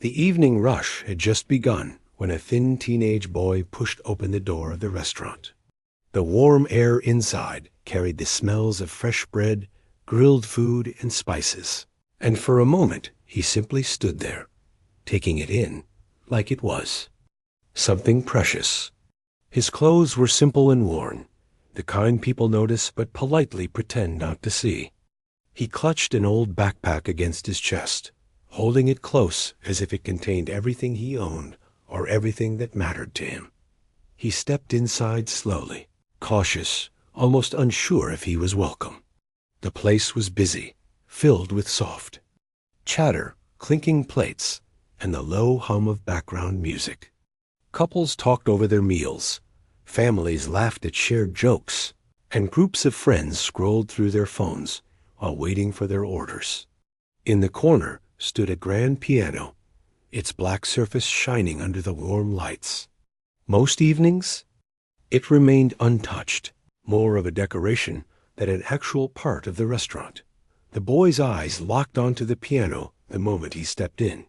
The evening rush had just begun when a thin teenage boy pushed open the door of the restaurant. The warm air inside carried the smells of fresh bread, grilled food, and spices. And for a moment, he simply stood there, taking it in like it was something precious. His clothes were simple and worn, the kind people notice but politely pretend not to see. He clutched an old backpack against his chest, holding it close as if it contained everything he owned or everything that mattered to him. He stepped inside slowly, cautious, almost unsure if he was welcome. The place was busy, filled with soft chatter, clinking plates, and the low hum of background music. Couples talked over their meals, families laughed at shared jokes, and groups of friends scrolled through their phones while waiting for their orders. In the corner stood a grand piano, its black surface shining under the warm lights. Most evenings, it remained untouched, more of a decoration than an actual part of the restaurant. The boy's eyes locked onto the piano the moment he stepped in.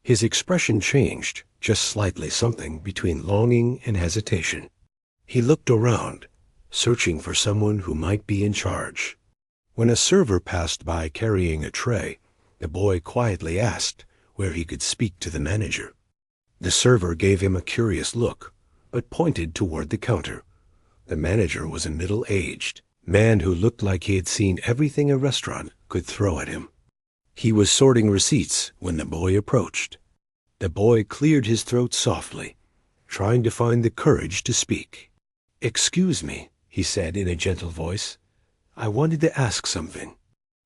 His expression changed, just slightly, something between longing and hesitation. He looked around, searching for someone who might be in charge. When a server passed by carrying a tray, the boy quietly asked where he could speak to the manager. The server gave him a curious look, but pointed toward the counter. The manager was a middle-aged man who looked like he had seen everything a restaurant could throw at him. He was sorting receipts when the boy approached. The boy cleared his throat softly, trying to find the courage to speak. "Excuse me," he said in a gentle voice. "I wanted to ask something,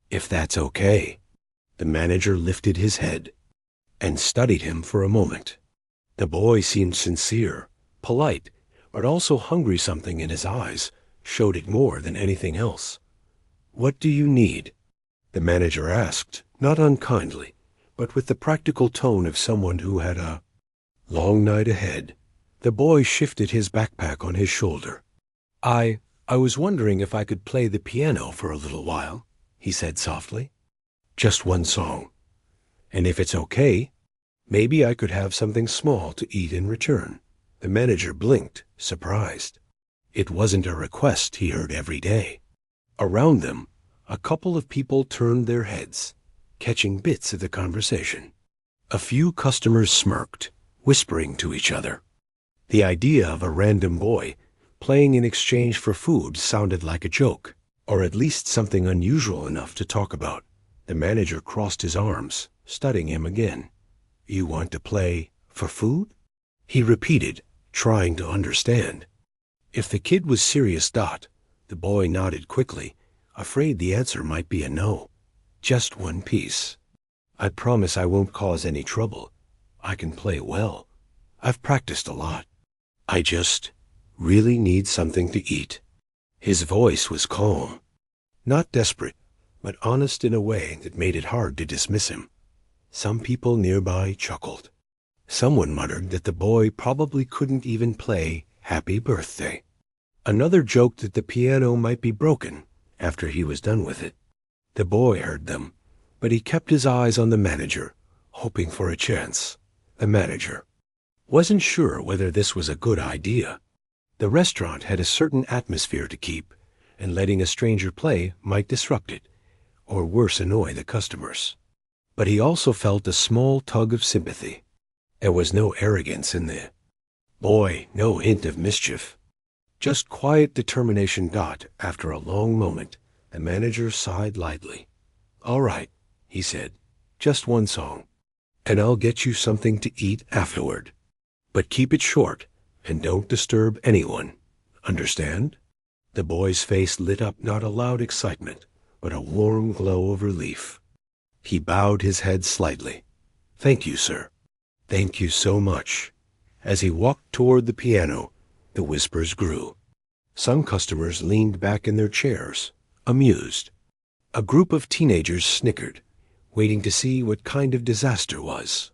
if that's okay." The manager lifted his head and studied him for a moment. The boy seemed sincere, polite, but also hungry. Something in his eyes showed it more than anything else. "What do you need?" the manager asked, not unkindly, but with the practical tone of someone who had a long night ahead. The boy shifted his backpack on his shoulder. I was wondering if I could play the piano for a little while," he said softly. "Just one song. And if it's okay, maybe I could have something small to eat in return." The manager blinked, surprised. It wasn't a request he heard every day. Around them, a couple of people turned their heads, catching bits of the conversation. A few customers smirked, whispering to each other. The idea of a random boy playing in exchange for food sounded like a joke, or at least something unusual enough to talk about. The manager crossed his arms, studying him again. "You want to play for food?" he repeated, trying to understand. If the kid was serious, the boy nodded quickly, afraid the answer might be a no. "Just one piece. I promise I won't cause any trouble. I can play well. I've practiced a lot. I just really need something to eat." His voice was calm, not desperate, but honest in a way that made it hard to dismiss him. Some people nearby chuckled. Someone muttered that the boy probably couldn't even play Happy Birthday. Another joked that the piano might be broken after he was done with it. The boy heard them, but he kept his eyes on the manager, hoping for a chance. The manager wasn't sure whether this was a good idea. The restaurant had a certain atmosphere to keep, and letting a stranger play might disrupt it, or worse, annoy the customers. But he also felt a small tug of sympathy. There was no arrogance in the boy, no hint of mischief. Just quiet determination. After a long moment, the manager sighed lightly. "All right," he said, "just one song, and I'll get you something to eat afterward. But keep it short, and don't disturb anyone. Understand?" The boy's face lit up, not a loud excitement, but a warm glow of relief. He bowed his head slightly. "Thank you, sir. Thank you so much." As he walked toward the piano, the whispers grew. Some customers leaned back in their chairs, amused. A group of teenagers snickered, waiting to see what kind of disaster was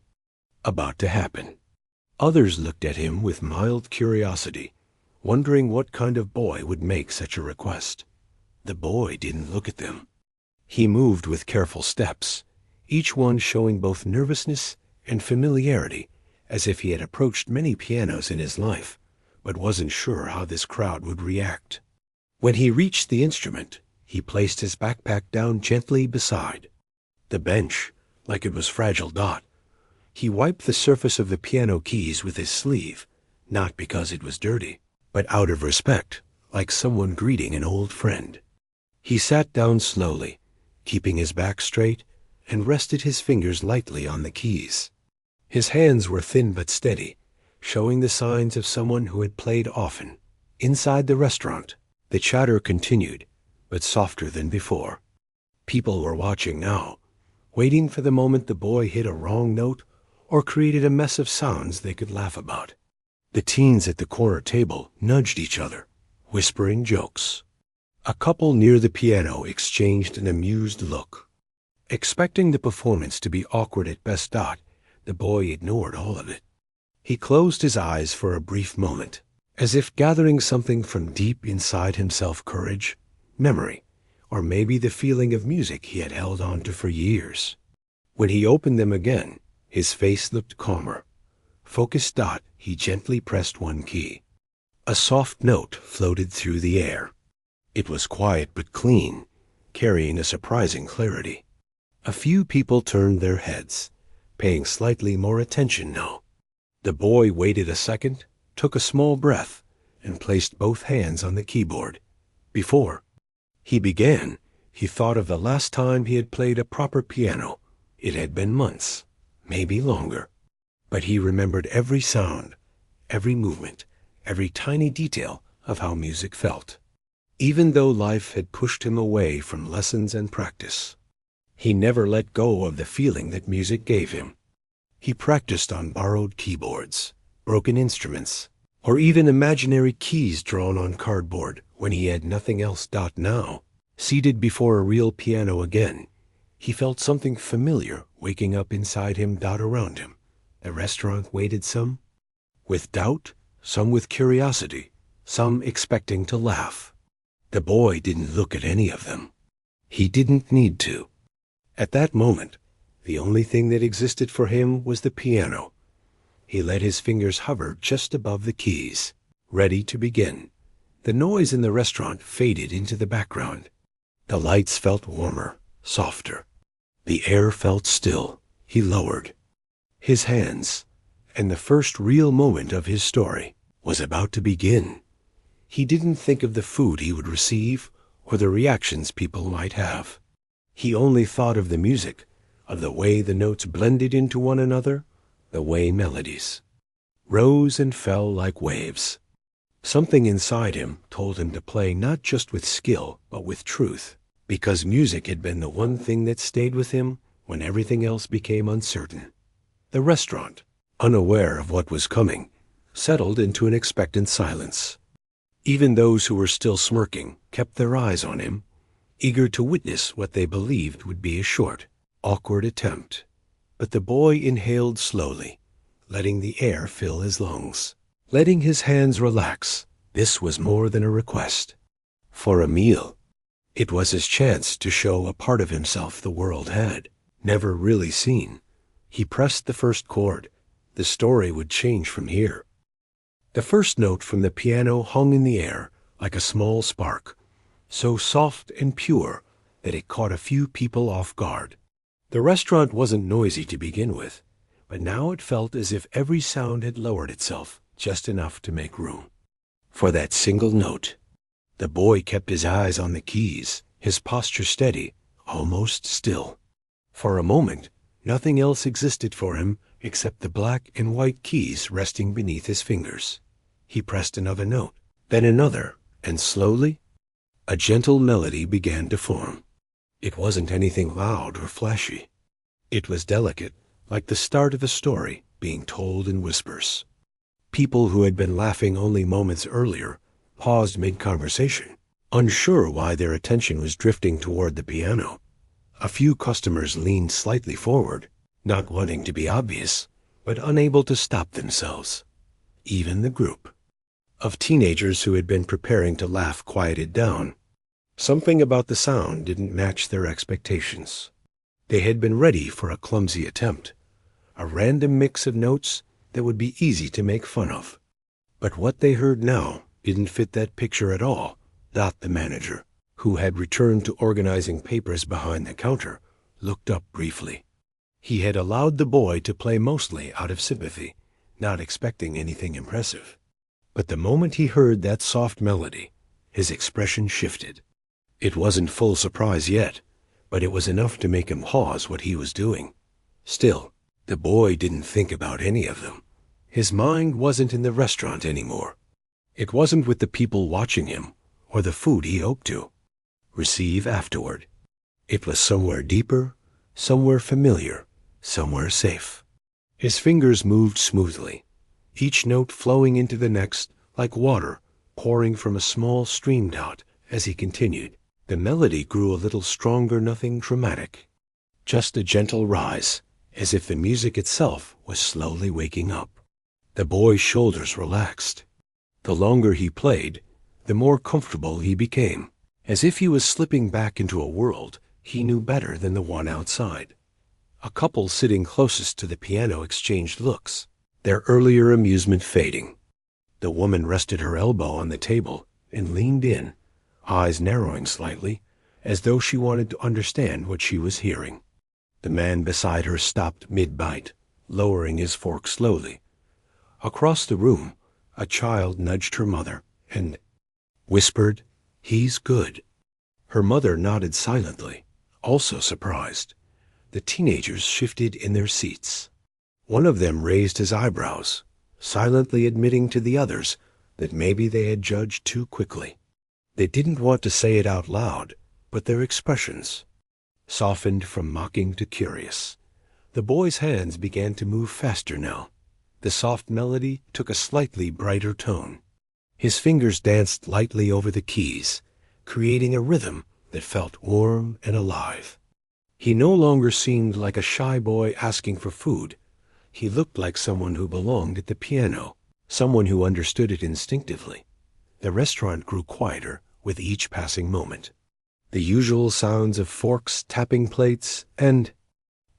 about to happen. Others looked at him with mild curiosity, wondering what kind of boy would make such a request. The boy didn't look at them. He moved with careful steps, each one showing both nervousness and familiarity, as if he had approached many pianos in his life, but wasn't sure how this crowd would react. When he reached the instrument, he placed his backpack down gently beside the bench, like it was fragile dot. He wiped the surface of the piano keys with his sleeve, not because it was dirty, but out of respect, like someone greeting an old friend. He sat down slowly, keeping his back straight, and rested his fingers lightly on the keys. His hands were thin but steady, showing the signs of someone who had played often. Inside the restaurant, the chatter continued, but softer than before. People were watching now, waiting for the moment the boy hit a wrong note or created a mess of sounds they could laugh about. The teens at the corner table nudged each other, whispering jokes. A couple near the piano exchanged an amused look. Expecting the performance to be awkward at best, the boy ignored all of it. He closed his eyes for a brief moment, as if gathering something from deep inside himself: courage, memory, or maybe the feeling of music he had held on to for years. When he opened them again, his face looked calmer. Focused, he gently pressed one key. A soft note floated through the air. It was quiet but clean, carrying a surprising clarity. A few people turned their heads, paying slightly more attention now. The boy waited a second, took a small breath, and placed both hands on the keyboard. Before he began, he thought of the last time he had played a proper piano. It had been months, maybe longer. But he remembered every sound, every movement, every tiny detail of how music felt. Even though life had pushed him away from lessons and practice, he never let go of the feeling that music gave him. He practiced on borrowed keyboards, broken instruments, or even imaginary keys drawn on cardboard when he had nothing else. Now, seated before a real piano again, he felt something familiar waking up inside him. Around him, the restaurant waited, some with doubt, some with curiosity, some expecting to laugh. The boy didn't look at any of them. He didn't need to. At that moment, the only thing that existed for him was the piano. He let his fingers hover just above the keys, ready to begin. The noise in the restaurant faded into the background. The lights felt warmer, softer. The air felt still. He lowered his hands, and the first real moment of his story was about to begin. He didn't think of the food he would receive or the reactions people might have. He only thought of the music, of the way the notes blended into one another, the way melodies rose and fell like waves. Something inside him told him to play not just with skill, but with truth, because music had been the one thing that stayed with him when everything else became uncertain. The restaurant, unaware of what was coming, settled into an expectant silence. Even those who were still smirking kept their eyes on him, eager to witness what they believed would be a short, awkward attempt. But the boy inhaled slowly, letting the air fill his lungs, letting his hands relax. This was more than a request for a meal. It was his chance to show a part of himself the world had never really seen. He pressed the first chord. The story would change from here. The first note from the piano hung in the air like a small spark, so soft and pure that it caught a few people off guard. The restaurant wasn't noisy to begin with, but now it felt as if every sound had lowered itself just enough to make room for that single note. The boy kept his eyes on the keys, his posture steady, almost still. For a moment, nothing else existed for him except the black and white keys resting beneath his fingers. He pressed another note, then another, and slowly, a gentle melody began to form. It wasn't anything loud or flashy. It was delicate, like the start of a story being told in whispers. People who had been laughing only moments earlier paused mid-conversation, unsure why their attention was drifting toward the piano. A few customers leaned slightly forward, not wanting to be obvious, but unable to stop themselves. Even the group of teenagers who had been preparing to laugh quieted down. Something about the sound didn't match their expectations. They had been ready for a clumsy attempt, a random mix of notes that would be easy to make fun of. But what they heard now didn't fit that picture at all. Dot, the manager, who had returned to organizing papers behind the counter, looked up briefly. He had allowed the boy to play mostly out of sympathy, not expecting anything impressive. But the moment he heard that soft melody, his expression shifted. It wasn't full surprise yet, but it was enough to make him pause what he was doing. Still, the boy didn't think about any of them. His mind wasn't in the restaurant anymore. It wasn't with the people watching him or the food he hoped to receive afterward. It was somewhere deeper, somewhere familiar, somewhere safe. His fingers moved smoothly, each note flowing into the next like water pouring from a small stream dot as he continued. The melody grew a little stronger, nothing dramatic. Just a gentle rise, as if the music itself was slowly waking up. The boy's shoulders relaxed. The longer he played, the more comfortable he became, as if he was slipping back into a world he knew better than the one outside. A couple sitting closest to the piano exchanged looks, their earlier amusement fading. The woman rested her elbow on the table and leaned in, eyes narrowing slightly, as though she wanted to understand what she was hearing. The man beside her stopped mid-bite, lowering his fork slowly. Across the room, a child nudged her mother and whispered, "He's good." Her mother nodded silently, also surprised. The teenagers shifted in their seats. One of them raised his eyebrows, silently admitting to the others that maybe they had judged too quickly. They didn't want to say it out loud, but their expressions softened from mocking to curious. The boy's hands began to move faster now. The soft melody took a slightly brighter tone. His fingers danced lightly over the keys, creating a rhythm that felt warm and alive. He no longer seemed like a shy boy asking for food. He looked like someone who belonged at the piano, someone who understood it instinctively. The restaurant grew quieter with each passing moment. The usual sounds of forks tapping plates and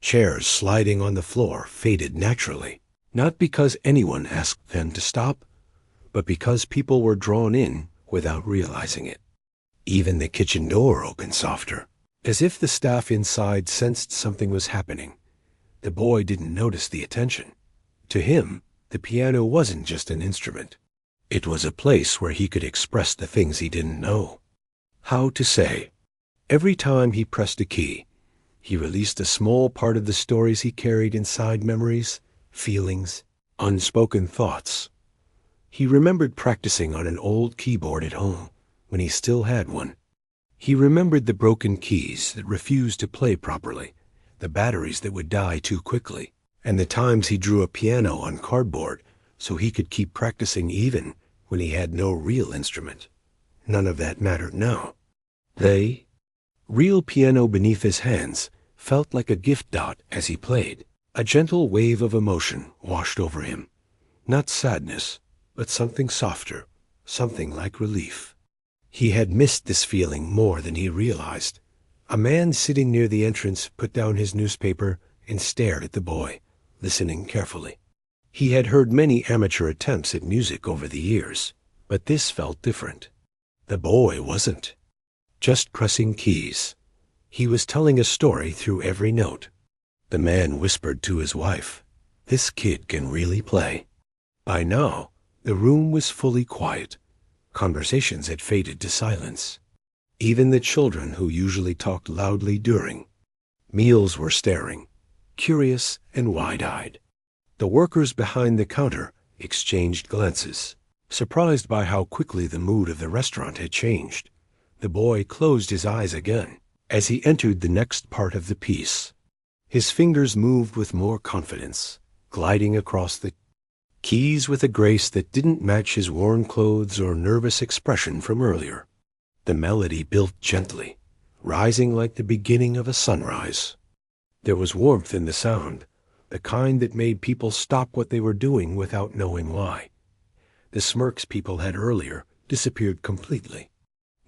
chairs sliding on the floor faded naturally, not because anyone asked them to stop, but because people were drawn in without realizing it. Even the kitchen door opened softer, as if the staff inside sensed something was happening. The boy didn't notice the attention. To him, the piano wasn't just an instrument. It was a place where he could express the things he didn't know how to say. Every time he pressed a key, he released a small part of the stories he carried inside, memories, feelings, unspoken thoughts. He remembered practicing on an old keyboard at home when he still had one. He remembered the broken keys that refused to play properly, the batteries that would die too quickly, and the times he drew a piano on cardboard so he could keep practicing even when he had no real instrument. None of that mattered now. The real piano beneath his hands felt like a gift dot as he played. A gentle wave of emotion washed over him. Not sadness, but something softer, something like relief. He had missed this feeling more than he realized. A man sitting near the entrance put down his newspaper and stared at the boy, listening carefully. He had heard many amateur attempts at music over the years, but this felt different. The boy wasn't just pressing keys. He was telling a story through every note. The man whispered to his wife, "This kid can really play." By now, the room was fully quiet. Conversations had faded to silence. Even the children who usually talked loudly during meals were staring, curious and wide-eyed. The workers behind the counter exchanged glances, surprised by how quickly the mood of the restaurant had changed. The boy closed his eyes again as he entered the next part of the piece. His fingers moved with more confidence, gliding across the keys with a grace that didn't match his worn clothes or nervous expression from earlier. The melody built gently, rising like the beginning of a sunrise. There was warmth in the sound, the kind that made people stop what they were doing without knowing why. The smirks people had earlier disappeared completely.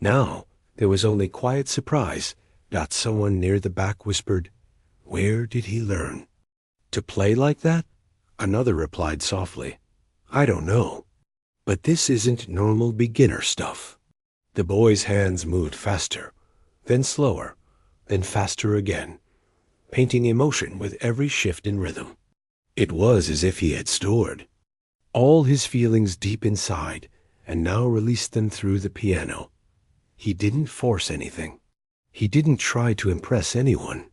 Now there was only quiet surprise. Someone near the back whispered, "Where did he learn?" To play like that? Another replied softly. I don't know. But this isn't normal beginner stuff. The boy's hands moved faster, then slower, then faster again, painting emotion with every shift in rhythm. It was as if he had stored all his feelings deep inside and now released them through the piano. He didn't force anything. He didn't try to impress anyone.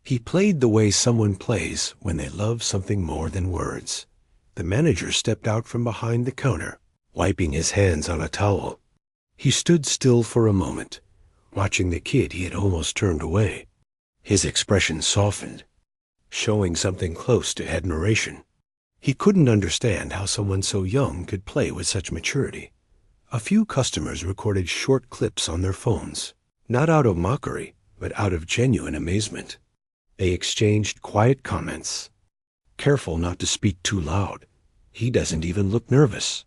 He played the way someone plays when they love something more than words. The manager stepped out from behind the counter, wiping his hands on a towel. He stood still for a moment, watching the kid he had almost turned away. His expression softened, showing something close to admiration. He couldn't understand how someone so young could play with such maturity. A few customers recorded short clips on their phones, not out of mockery, but out of genuine amazement. They exchanged quiet comments. Careful not to speak too loud. He doesn't even look nervous.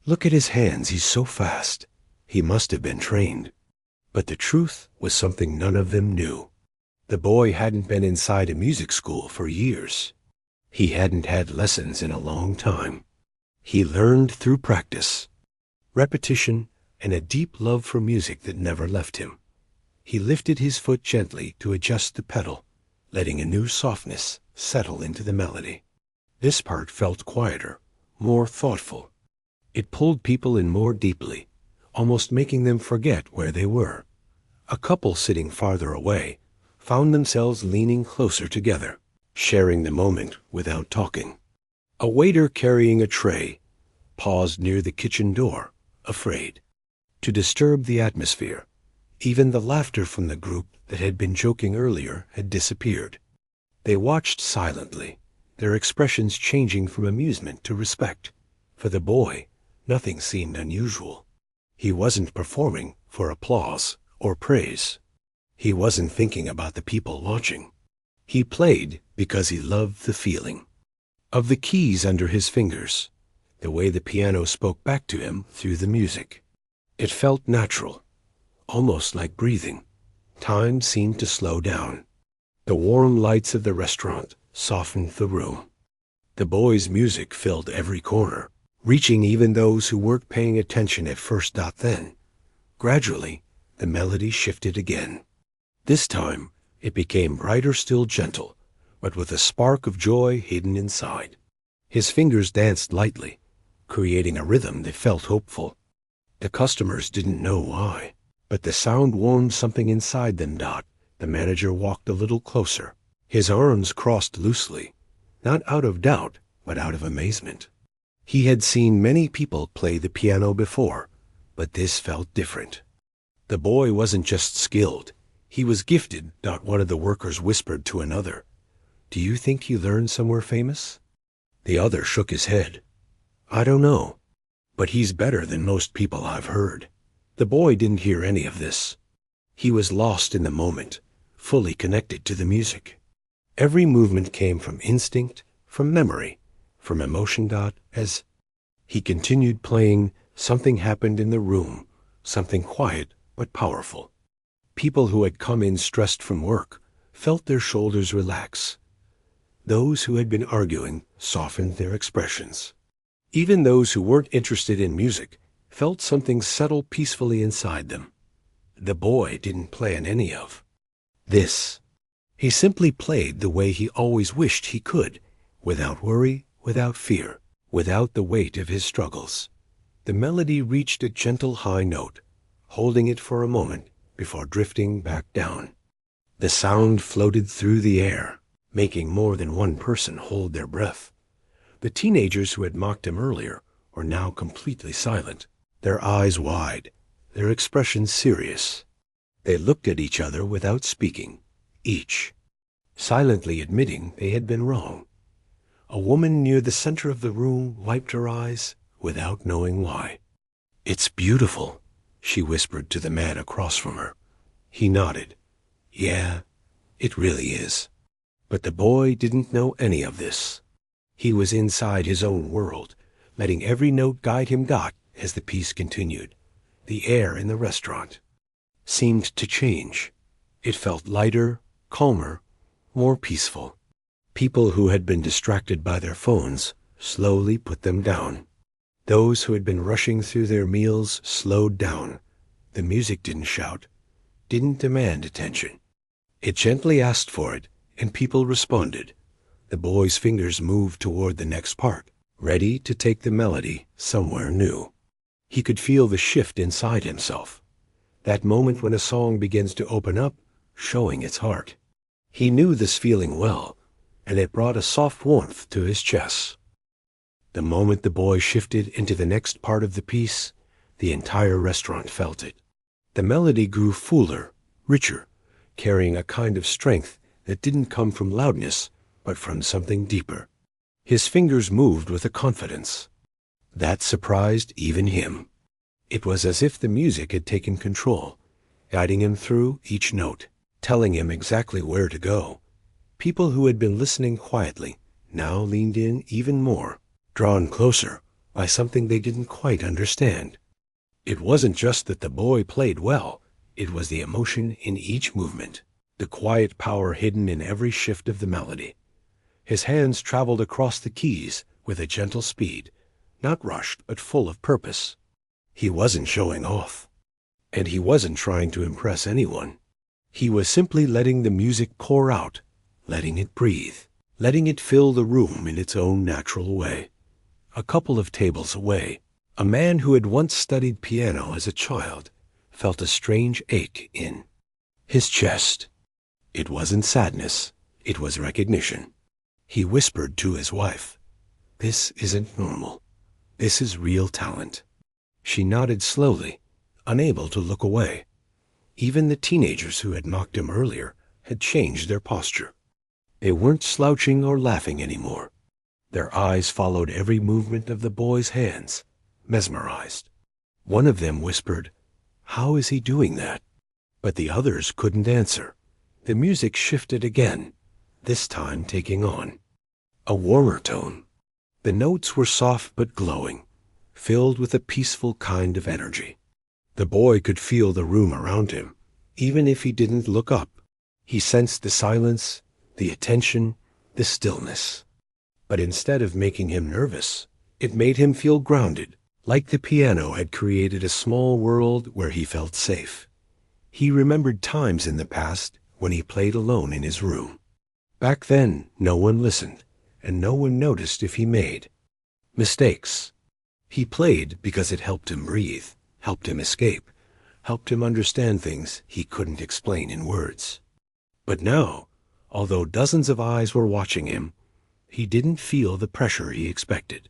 Look at his hands, he's so fast. He must have been trained. But the truth was something none of them knew. The boy hadn't been inside a music school for years. He hadn't had lessons in a long time. He learned through practice, repetition, and a deep love for music that never left him. He lifted his foot gently to adjust the pedal, letting a new softness settle into the melody. This part felt quieter, more thoughtful. It pulled people in more deeply, almost making them forget where they were. A couple sitting farther away found themselves leaning closer together, sharing the moment without talking. A waiter carrying a tray paused near the kitchen door, afraid to disturb the atmosphere. Even the laughter from the group that had been joking earlier had disappeared. They watched silently, their expressions changing from amusement to respect. For the boy, nothing seemed unusual. He wasn't performing for applause or praise. He wasn't thinking about the people watching. He played because he loved the feeling of the keys under his fingers, the way the piano spoke back to him through the music. It felt natural, almost like breathing. Time seemed to slow down. The warm lights of the restaurant softened the room. The boy's music filled every corner, reaching even those who weren't paying attention at first. Then, gradually, the melody shifted again. This time, it became brighter, still gentle, but with a spark of joy hidden inside. His fingers danced lightly, creating a rhythm that felt hopeful. The customers didn't know why, but the sound warmed something inside them. The manager walked a little closer, his arms crossed loosely, not out of doubt, but out of amazement. He had seen many people play the piano before, but this felt different. The boy wasn't just skilled, he was gifted. One of the workers whispered to another, "Do you think he learned somewhere famous?" The other shook his head. "I don't know, but he's better than most people I've heard." The boy didn't hear any of this. He was lost in the moment, fully connected to the music. Every movement came from instinct, from memory, from emotion. As he continued playing, something happened in the room, something quiet but powerful. People who had come in stressed from work felt their shoulders relax. Those who had been arguing softened their expressions. Even those who weren't interested in music felt something settle peacefully inside them. The boy didn't plan any of this. He simply played the way he always wished he could, without worry, without fear, without the weight of his struggles. The melody reached a gentle high note, holding it for a moment before drifting back down. The sound floated through the air, making more than one person hold their breath. The teenagers who had mocked him earlier were now completely silent, their eyes wide, their expressions serious. They looked at each other without speaking, each silently admitting they had been wrong. A woman near the center of the room wiped her eyes without knowing why. "It's beautiful," she whispered to the man across from her. He nodded. "Yeah, it really is." But the boy didn't know any of this. He was inside his own world, letting every note guide him. As the piece continued, the air in the restaurant seemed to change. It felt lighter, calmer, more peaceful. People who had been distracted by their phones slowly put them down. Those who had been rushing through their meals slowed down. The music didn't shout, didn't demand attention. It gently asked for it, and people responded. The boy's fingers moved toward the next part, ready to take the melody somewhere new. He could feel the shift inside himself, that moment when a song begins to open up, showing its heart. He knew this feeling well, and it brought a soft warmth to his chest. The moment the boy shifted into the next part of the piece, the entire restaurant felt it. The melody grew fuller, richer, carrying a kind of strength that didn't come from loudness, but from something deeper. His fingers moved with a confidence that surprised even him. It was as if the music had taken control, guiding him through each note, telling him exactly where to go. People who had been listening quietly now leaned in even more, drawn closer by something they didn't quite understand. It wasn't just that the boy played well, it was the emotion in each movement, the quiet power hidden in every shift of the melody. His hands traveled across the keys with a gentle speed, not rushed but full of purpose. He wasn't showing off, and he wasn't trying to impress anyone. He was simply letting the music pour out, letting it breathe, letting it fill the room in its own natural way. A couple of tables away, a man who had once studied piano as a child felt a strange ache in his chest. It wasn't sadness, it was recognition. He whispered to his wife, "This isn't normal. This is real talent." She nodded slowly, unable to look away. Even the teenagers who had mocked him earlier had changed their posture. They weren't slouching or laughing anymore. Their eyes followed every movement of the boy's hands, mesmerized. One of them whispered, "How is he doing that?" But the others couldn't answer. The music shifted again, this time taking on a warmer tone. The notes were soft but glowing, filled with a peaceful kind of energy. The boy could feel the room around him, even if he didn't look up. He sensed the silence, the attention, the stillness. But instead of making him nervous, it made him feel grounded, like the piano had created a small world where he felt safe. He remembered times in the past when he played alone in his room. Back then, no one listened, and no one noticed if he made mistakes. He played because it helped him breathe, helped him escape, helped him understand things he couldn't explain in words. But now, although dozens of eyes were watching him, he didn't feel the pressure he expected.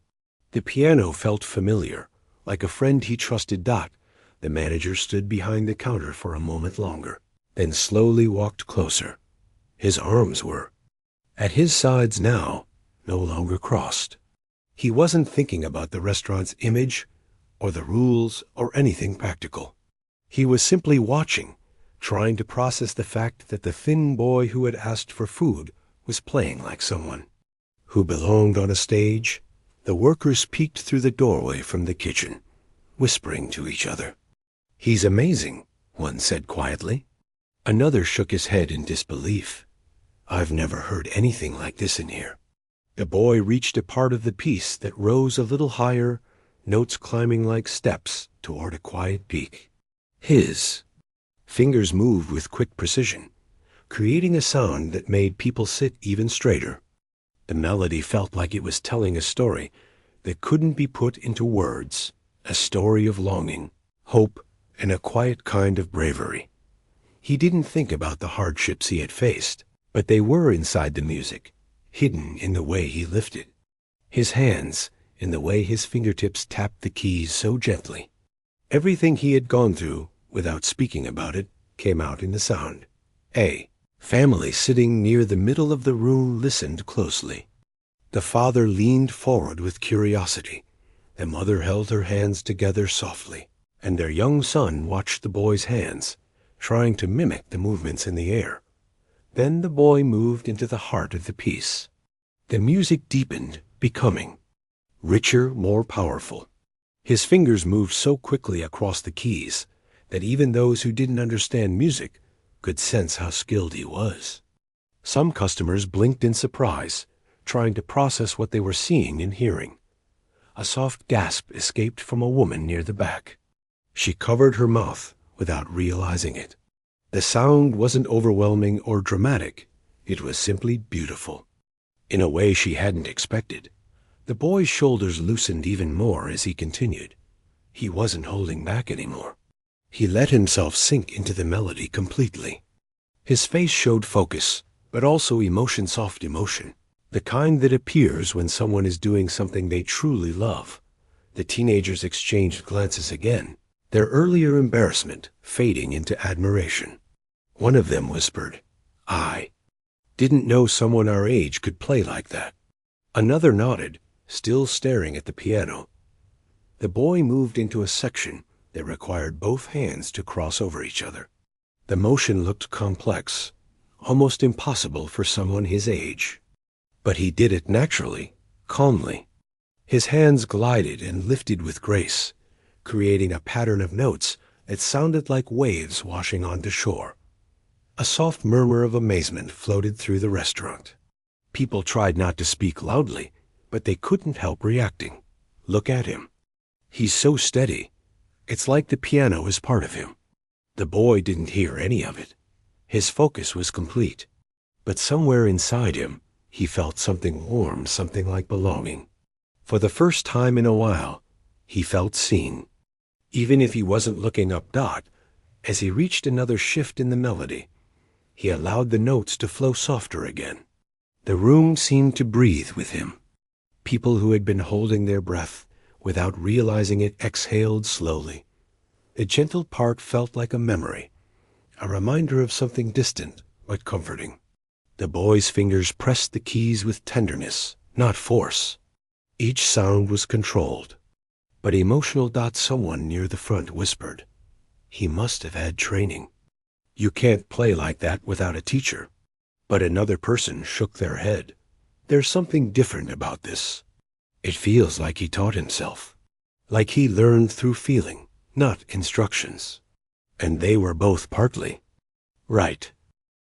The piano felt familiar, like a friend he trusted. The manager stood behind the counter for a moment longer, then slowly walked closer. His arms were at his sides now, no longer crossed. He wasn't thinking about the restaurant's image or the rules or anything practical. He was simply watching, trying to process the fact that the thin boy who had asked for food was playing like someone who belonged on a stage. The workers peeked through the doorway from the kitchen, whispering to each other. "He's amazing," one said quietly. Another shook his head in disbelief. "I've never heard anything like this in here." The boy reached a part of the piece that rose a little higher, notes climbing like steps toward a quiet peak. His fingers moved with quick precision, creating a sound that made people sit even straighter. The melody felt like it was telling a story that couldn't be put into words, a story of longing, hope, and a quiet kind of bravery. He didn't think about the hardships he had faced, but they were inside the music, hidden in the way he lifted his hands, in the way his fingertips tapped the keys so gently. Everything he had gone through, without speaking about it, came out in the sound. A family sitting near the middle of the room listened closely. The father leaned forward with curiosity. The mother held her hands together softly, and their young son watched the boy's hands, trying to mimic the movements in the air. Then the boy moved into the heart of the piece. The music deepened, becoming richer, more powerful. His fingers moved so quickly across the keys that even those who didn't understand music could sense how skilled he was. Some customers blinked in surprise, trying to process what they were seeing and hearing. A soft gasp escaped from a woman near the back. She covered her mouth without realizing it. The sound wasn't overwhelming or dramatic. It was simply beautiful. In a way she hadn't expected. The boy's shoulders loosened even more as he continued. He wasn't holding back anymore. He let himself sink into the melody completely. His face showed focus, but also emotion, soft emotion, the kind that appears when someone is doing something they truly love. The teenagers exchanged glances again, their earlier embarrassment fading into admiration. One of them whispered, "I didn't know someone our age could play like that." Another nodded, still staring at the piano. The boy moved into a section that required both hands to cross over each other. The motion looked complex, almost impossible for someone his age. But he did it naturally, calmly. His hands glided and lifted with grace, creating a pattern of notes that sounded like waves washing onto shore. A soft murmur of amazement floated through the restaurant. People tried not to speak loudly, but they couldn't help reacting. Look at him. He's so steady. It's like the piano is part of him. The boy didn't hear any of it. His focus was complete. But somewhere inside him, he felt something warm, something like belonging. For the first time in a while, he felt seen. Even if he wasn't looking up. As he reached another shift in the melody, he allowed the notes to flow softer again. The room seemed to breathe with him. People who had been holding their breath without realizing it exhaled slowly. The gentle part felt like a memory, a reminder of something distant but comforting. The boy's fingers pressed the keys with tenderness, not force. Each sound was controlled. But emotional. Someone near the front whispered, "He must have had training. You can't play like that without a teacher." But another person shook their head. "There's something different about this. It feels like he taught himself, like he learned through feeling, not instructions." And they were both partly right.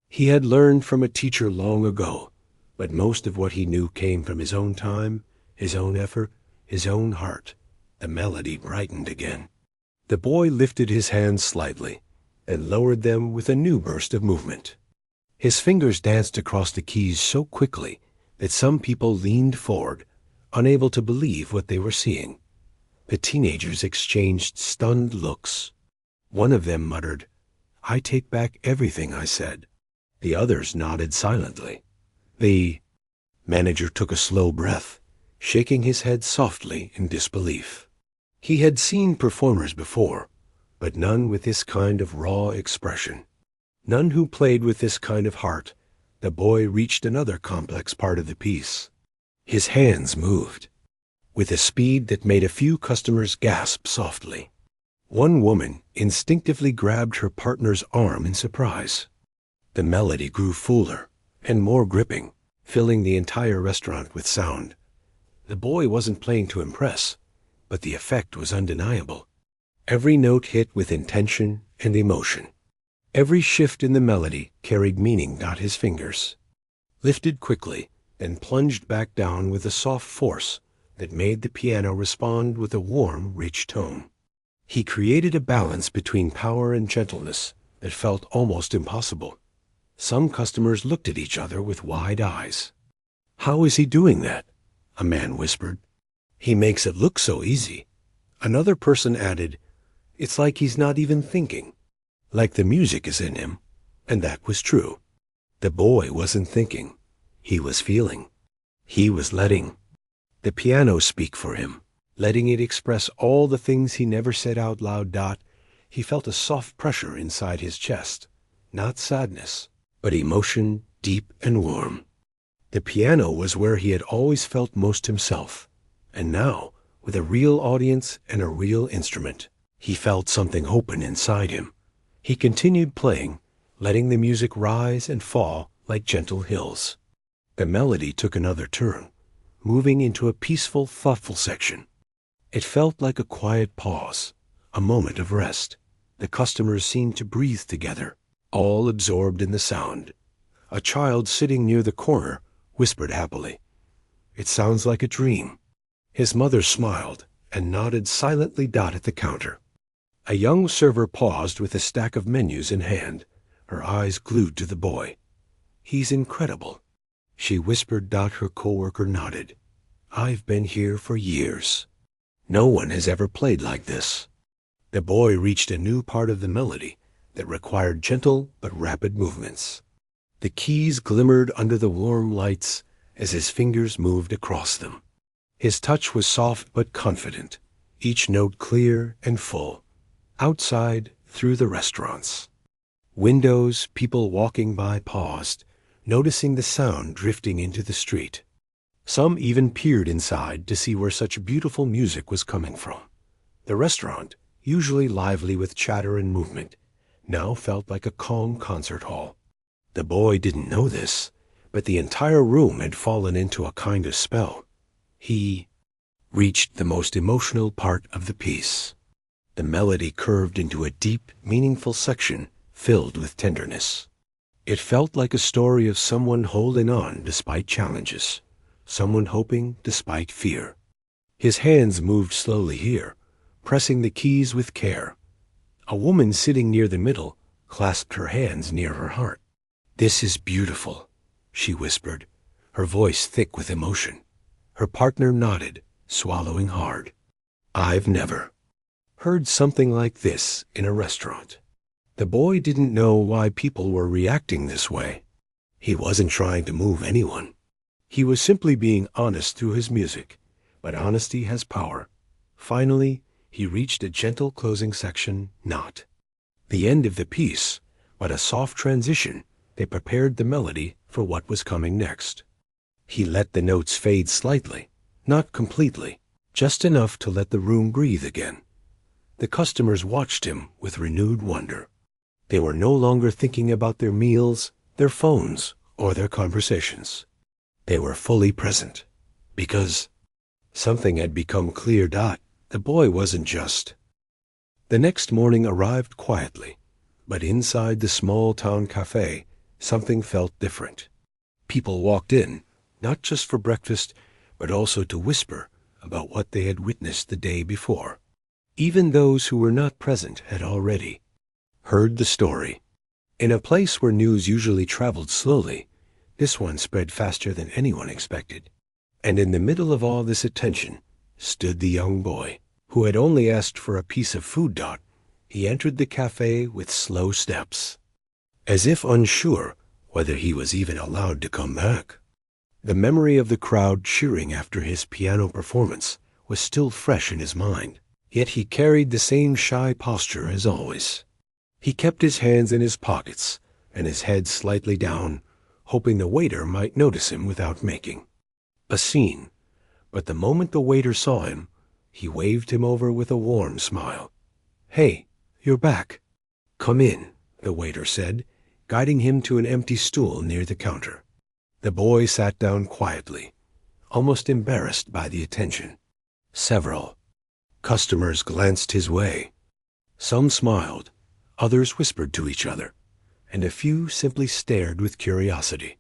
He had learned from a teacher long ago, but most of what he knew came from his own time, his own effort, his own heart. The melody brightened again. The boy lifted his hands slightly and lowered them with a new burst of movement. His fingers danced across the keys so quickly that some people leaned forward, unable to believe what they were seeing. The teenagers exchanged stunned looks. One of them muttered, "I take back everything I said." The others nodded silently. The manager took a slow breath, shaking his head softly in disbelief. He had seen performers before, but none with this kind of raw expression. None who played with this kind of heart. The boy reached another complex part of the piece. His hands moved with a speed that made a few customers gasp softly. One woman instinctively grabbed her partner's arm in surprise. The melody grew fuller and more gripping, filling the entire restaurant with sound. The boy wasn't playing to impress, but the effect was undeniable. Every note hit with intention and emotion. Every shift in the melody carried meaning. His fingers lifted quickly and plunged back down with a soft force that made the piano respond with a warm, rich tone. He created a balance between power and gentleness that felt almost impossible. Some customers looked at each other with wide eyes. "How is he doing that?" a man whispered. "He makes it look so easy." Another person added, "It's like he's not even thinking, like the music is in him." And that was true. The boy wasn't thinking. He was feeling. He was letting the piano speak for him, letting it express all the things he never said out loud. He felt a soft pressure inside his chest, not sadness, but emotion, deep and warm. The piano was where he had always felt most himself, and now, with a real audience and a real instrument, he felt something open inside him. He continued playing, letting the music rise and fall like gentle hills. The melody took another turn, moving into a peaceful, thoughtful section. It felt like a quiet pause, a moment of rest. The customers seemed to breathe together, all absorbed in the sound. A child sitting near the corner whispered happily, "It sounds like a dream." His mother smiled and nodded silently down at the counter. A young server paused with a stack of menus in hand, her eyes glued to the boy. "He's incredible," she whispered. Her coworker nodded. "I've been here for years. No one has ever played like this." The boy reached a new part of the melody that required gentle but rapid movements. The keys glimmered under the warm lights as his fingers moved across them. His touch was soft but confident, each note clear and full. Outside, through the restaurants, windows, people walking by paused, noticing the sound drifting into the street. Some even peered inside to see where such beautiful music was coming from. The restaurant, usually lively with chatter and movement, now felt like a calm concert hall. The boy didn't know this, but the entire room had fallen into a kind of spell. He reached the most emotional part of the piece. The melody curved into a deep, meaningful section filled with tenderness. It felt like a story of someone holding on despite challenges, someone hoping despite fear. His hands moved slowly here, pressing the keys with care. A woman sitting near the middle clasped her hands near her heart. "This is beautiful," she whispered, her voice thick with emotion. Her partner nodded, swallowing hard. "I've never heard something like this in a restaurant." The boy didn't know why people were reacting this way. He wasn't trying to move anyone. He was simply being honest through his music, but honesty has power. Finally, he reached a gentle closing section, not the end of the piece, but a soft transition that prepared the melody for what was coming next. He let the notes fade slightly, not completely, just enough to let the room breathe again. The customers watched him with renewed wonder. They were no longer thinking about their meals, their phones, or their conversations. They were fully present, because something had become clear. The boy wasn't just. The next morning arrived quietly, but inside the small-town cafe, something felt different. People walked in, not just for breakfast, but also to whisper about what they had witnessed the day before. Even those who were not present had already heard the story. In a place where news usually traveled slowly, this one spread faster than anyone expected. And in the middle of all this attention stood the young boy, who had only asked for a piece of food. He entered the cafe with slow steps, as if unsure whether he was even allowed to come back. The memory of the crowd cheering after his piano performance was still fresh in his mind. Yet he carried the same shy posture as always. He kept his hands in his pockets and his head slightly down, hoping the waiter might notice him without making a scene. But the moment the waiter saw him, he waved him over with a warm smile. "Hey, you're back. Come in," the waiter said, guiding him to an empty stool near the counter. The boy sat down quietly, almost embarrassed by the attention. Several customers glanced his way. Some smiled, others whispered to each other, and a few simply stared with curiosity.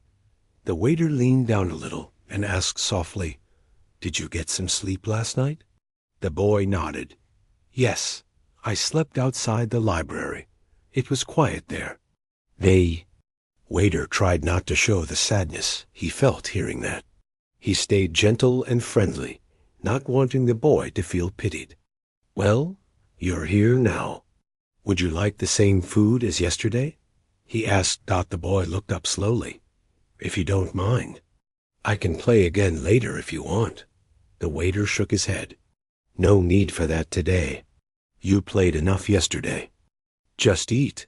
The waiter leaned down a little and asked softly, "Did you get some sleep last night?" The boy nodded. "Yes, I slept outside the library. It was quiet there." Waiter tried not to show the sadness he felt hearing that. He stayed gentle and friendly, not wanting the boy to feel pitied. "Well, you're here now. Would you like the same food as yesterday?" he asked. The boy looked up slowly. "If you don't mind. I can play again later if you want." The waiter shook his head. "No need for that today. You played enough yesterday. Just eat."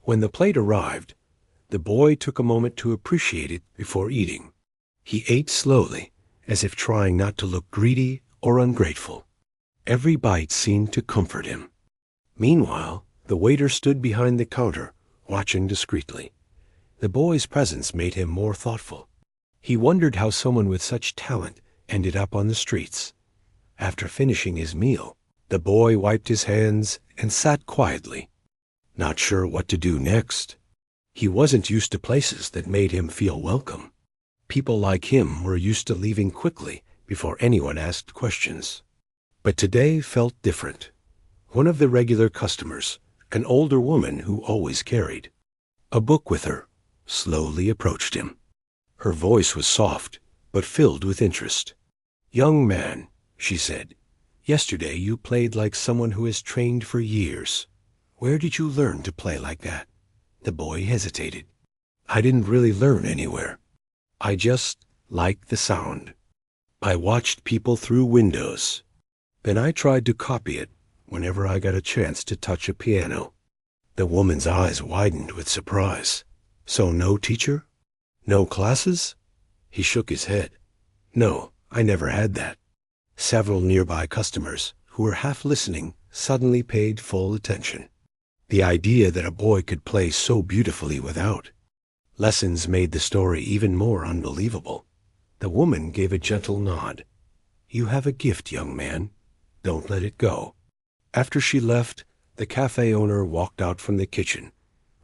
When the plate arrived, the boy took a moment to appreciate it before eating. He ate slowly, as if trying not to look greedy or ungrateful. Every bite seemed to comfort him. Meanwhile, the waiter stood behind the counter, watching discreetly. The boy's presence made him more thoughtful. He wondered how someone with such talent ended up on the streets. After finishing his meal, the boy wiped his hands and sat quietly, not sure what to do next. He wasn't used to places that made him feel welcome. People like him were used to leaving quickly before anyone asked questions. But today felt different. One of the regular customers, an older woman who always carried a book with her, slowly approached him. Her voice was soft, but filled with interest. "Young man," she said, "yesterday you played like someone who has trained for years. Where did you learn to play like that?" The boy hesitated. "I didn't really learn anywhere. I just liked the sound. I watched people through windows. Then I tried to copy it whenever I got a chance to touch a piano." The woman's eyes widened with surprise. "So no teacher? No classes?" He shook his head. "No, I never had that." Several nearby customers, who were half listening, suddenly paid full attention. The idea that a boy could play so beautifully without lessons made the story even more unbelievable. The woman gave a gentle nod. "You have a gift, young man. Don't let it go." After she left, the cafe owner walked out from the kitchen,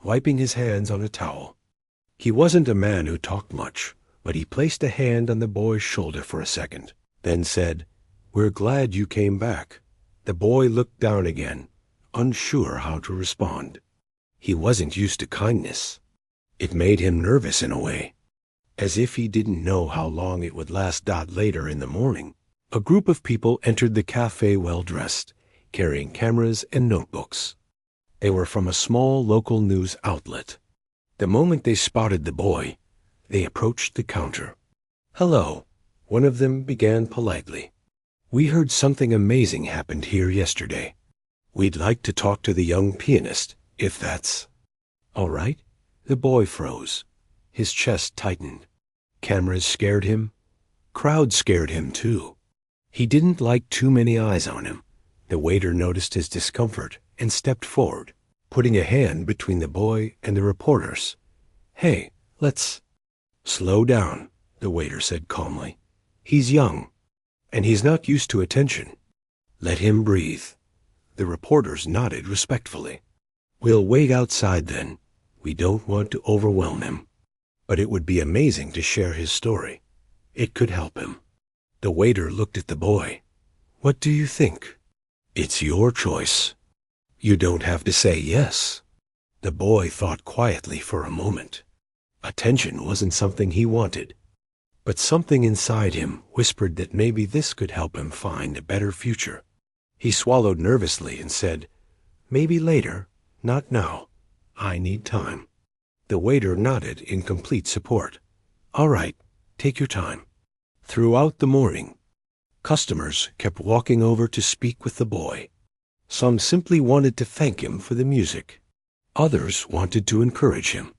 wiping his hands on a towel. He wasn't a man who talked much, but he placed a hand on the boy's shoulder for a second, then said, "We're glad you came back." The boy looked down again, unsure how to respond. He wasn't used to kindness. It made him nervous in a way, as if he didn't know how long it would last. Later in the morning, a group of people entered the cafe well-dressed, carrying cameras and notebooks. They were from a small local news outlet. The moment they spotted the boy, they approached the counter. "Hello," one of them began politely. "We heard something amazing happened here yesterday. We'd like to talk to the young pianist, if that's all right." The boy froze. His chest tightened. Cameras scared him. Crowds scared him too. He didn't like too many eyes on him. The waiter noticed his discomfort and stepped forward, putting a hand between the boy and the reporters. "Hey, let's slow down," the waiter said calmly. "He's young, and he's not used to attention. Let him breathe." The reporters nodded respectfully. "We'll wait outside then. We don't want to overwhelm him. But it would be amazing to share his story. It could help him." The waiter looked at the boy. "What do you think?" "It's your choice. You don't have to say yes." The boy thought quietly for a moment. Attention wasn't something he wanted, but something inside him whispered that maybe this could help him find a better future. He swallowed nervously and said, "Maybe later, not now. I need time." The waiter nodded in complete support. "All right, take your time." Throughout the morning, customers kept walking over to speak with the boy. Some simply wanted to thank him for the music. Others wanted to encourage him.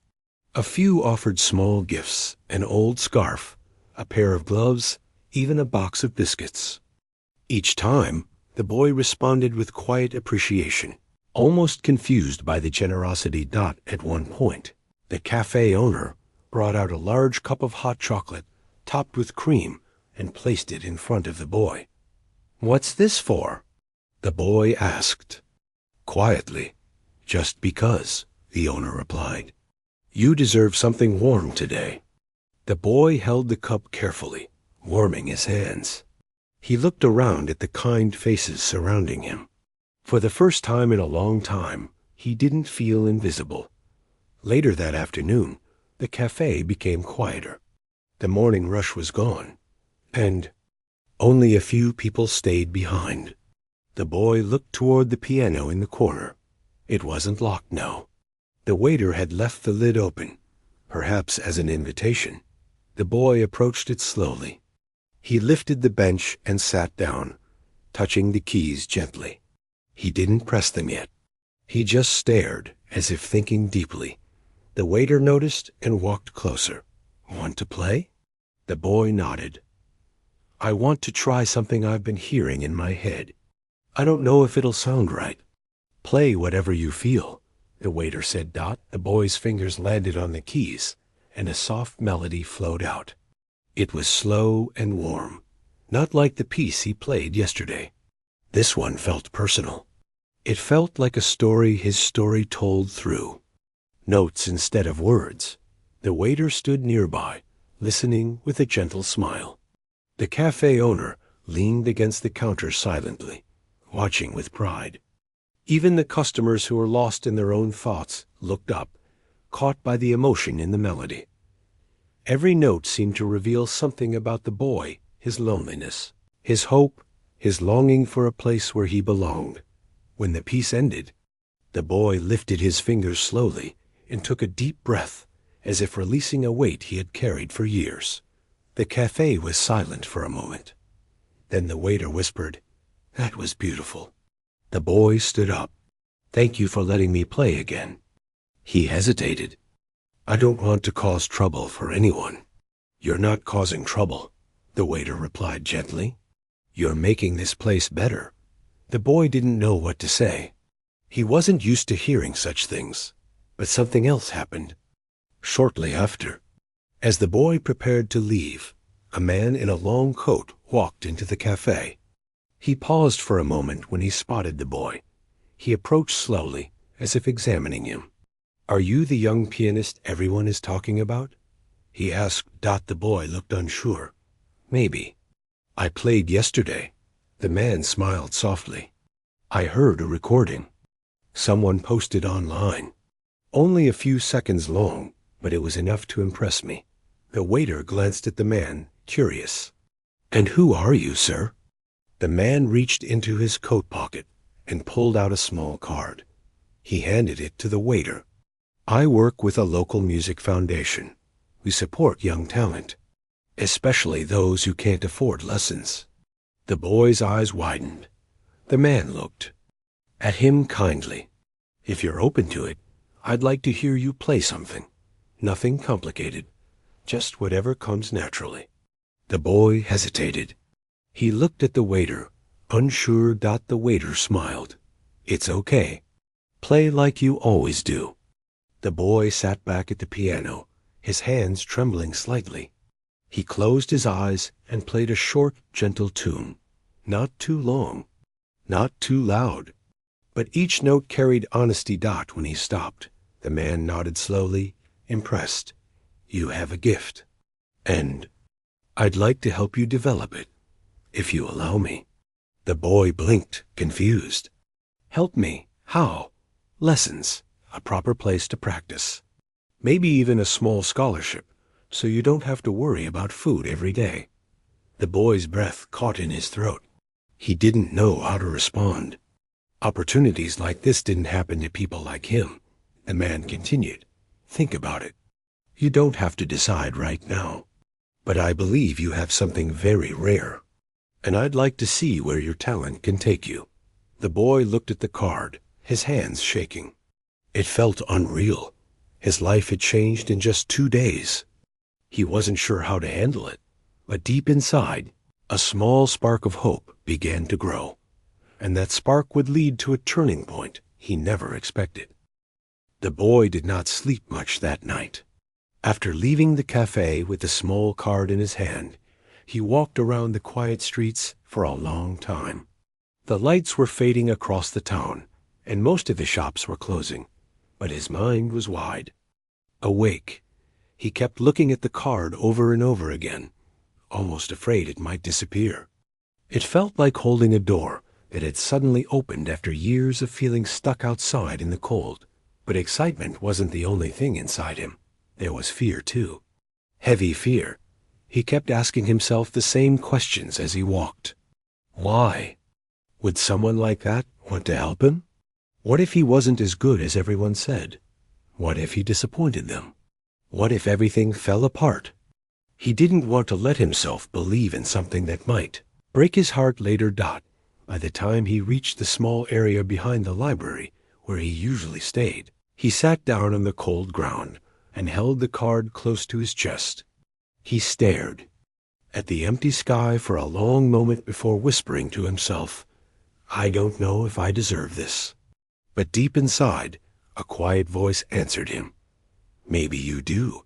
A few offered small gifts, an old scarf, a pair of gloves, even a box of biscuits. Each time, the boy responded with quiet appreciation, almost confused by the generosity. At one point, the cafe owner brought out a large cup of hot chocolate, topped with cream, and placed it in front of the boy. "What's this for?" the boy asked. Quietly, "Just because," the owner replied. "You deserve something warm today." The boy held the cup carefully, warming his hands. He looked around at the kind faces surrounding him. For the first time in a long time, he didn't feel invisible. Later that afternoon, the cafe became quieter. The morning rush was gone, and only a few people stayed behind. The boy looked toward the piano in the corner. It wasn't locked now. The waiter had left the lid open, perhaps as an invitation. The boy approached it slowly. He lifted the bench and sat down, touching the keys gently. He didn't press them yet. He just stared, as if thinking deeply. The waiter noticed and walked closer. "Want to play?" The boy nodded. "I want to try something I've been hearing in my head. I don't know if it'll sound right." "Play whatever you feel," the waiter said. The boy's fingers landed on the keys, and a soft melody flowed out. It was slow and warm, not like the piece he played yesterday. This one felt personal. It felt like a story his story told through. notes instead of words. The waiter stood nearby, listening with a gentle smile. The cafe owner leaned against the counter silently, watching with pride. Even the customers who were lost in their own thoughts looked up, caught by the emotion in the melody. Every note seemed to reveal something about the boy, his loneliness, his hope, his longing for a place where he belonged. When the piece ended, the boy lifted his fingers slowly and took a deep breath, as if releasing a weight he had carried for years. The cafe was silent for a moment. Then the waiter whispered, "That was beautiful." The boy stood up. "Thank you for letting me play again." He hesitated. "I don't want to cause trouble for anyone." "You're not causing trouble," the waiter replied gently. "You're making this place better." The boy didn't know what to say. He wasn't used to hearing such things. But something else happened. Shortly after, as the boy prepared to leave, a man in a long coat walked into the cafe. He paused for a moment when he spotted the boy. He approached slowly, as if examining him. "Are you the young pianist everyone is talking about?" he asked. The boy looked unsure. "Maybe. I played yesterday." The man smiled softly. "I heard a recording. Someone posted online. Only a few seconds long, but it was enough to impress me." The waiter glanced at the man, curious. "And who are you, sir?" The man reached into his coat pocket and pulled out a small card. He handed it to the waiter. "I work with a local music foundation. We support young talent, especially those who can't afford lessons." The boy's eyes widened. The man looked at him kindly. "If you're open to it, I'd like to hear you play something. Nothing complicated. Just whatever comes naturally." The boy hesitated. He looked at the waiter, unsure. The waiter smiled. "It's okay. Play like you always do." The boy sat back at the piano, his hands trembling slightly. He closed his eyes and played a short, gentle tune. Not too long, not too loud, but each note carried honesty. When he stopped, the man nodded slowly, impressed. "You have a gift, and I'd like to help you develop it, if you allow me." The boy blinked, confused. "Help me? How?" "Lessons, a proper place to practice. Maybe even a small scholarship, so you don't have to worry about food every day." The boy's breath caught in his throat. He didn't know how to respond. Opportunities like this didn't happen to people like him. The man continued, "Think about it. You don't have to decide right now. But I believe you have something very rare, and I'd like to see where your talent can take you." The boy looked at the card, his hands shaking. It felt unreal. His life had changed in just 2 days. He wasn't sure how to handle it, but deep inside, a small spark of hope began to grow, and that spark would lead to a turning point he never expected. The boy did not sleep much that night. After leaving the cafe with the small card in his hand, he walked around the quiet streets for a long time. The lights were fading across the town, and most of the shops were closing, but his mind was wide. Awake, he kept looking at the card over and over again, almost afraid it might disappear. It felt like holding a door that had suddenly opened after years of feeling stuck outside in the cold. But excitement wasn't the only thing inside him. There was fear, too. Heavy fear. He kept asking himself the same questions as he walked. Why? Would someone like that want to help him? What if he wasn't as good as everyone said? What if he disappointed them? What if everything fell apart? He didn't want to let himself believe in something that might break his heart later. By the time he reached the small area behind the library where he usually stayed, he sat down on the cold ground and held the card close to his chest. He stared at the empty sky for a long moment before whispering to himself, "I don't know if I deserve this." But deep inside, a quiet voice answered him, "Maybe you do."